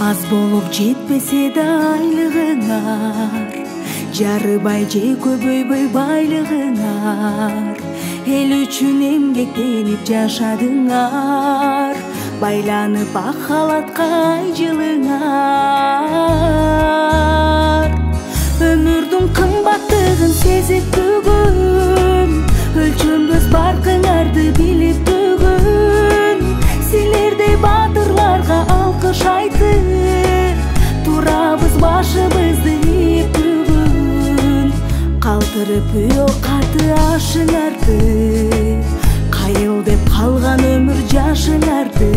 аз болуп жетпесе да айлыгыңар, жарыбай же көбөйбөй байлыгыңар, эл үчүн эмгектенип жашадыңар, байланып ак халатка жылыңар. Өмүрдүн кымбаттыгын сезип бүгүн, өлчөнбөс баркыңарды билип бүгүн, силердей баатырларга алкыш айтып турабыз башыбызды ийип бүгүн. Калтырып үйө каты ашыңарды, кайыл деп калган өмүр жашыңарды,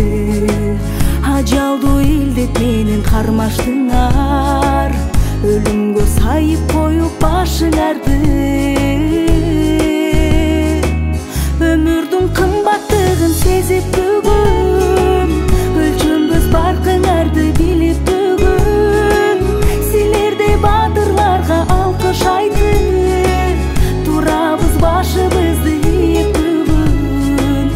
ажалдуу илдет менен кармаштыңар, өлүмгө сайып коюп башыңарды. Өмүрдүн кымбаттыгын сезип бүгүн, өлчөнбөс баркыңарды билип бүгүн, силердей баатырларга алкыш айтып турабыз башыбызды ийип бүгүн.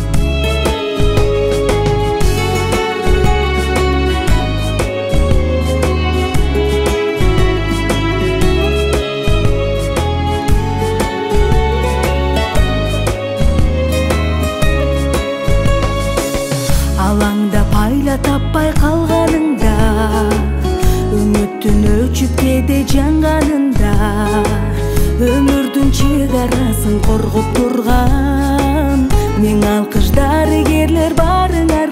Алаңда пайла таппай калганыңда, үмүттүн өчүп кээде жанганында, өмүрдүн чек арасын коргоп турган миң алкыш дарыгерлер барыңар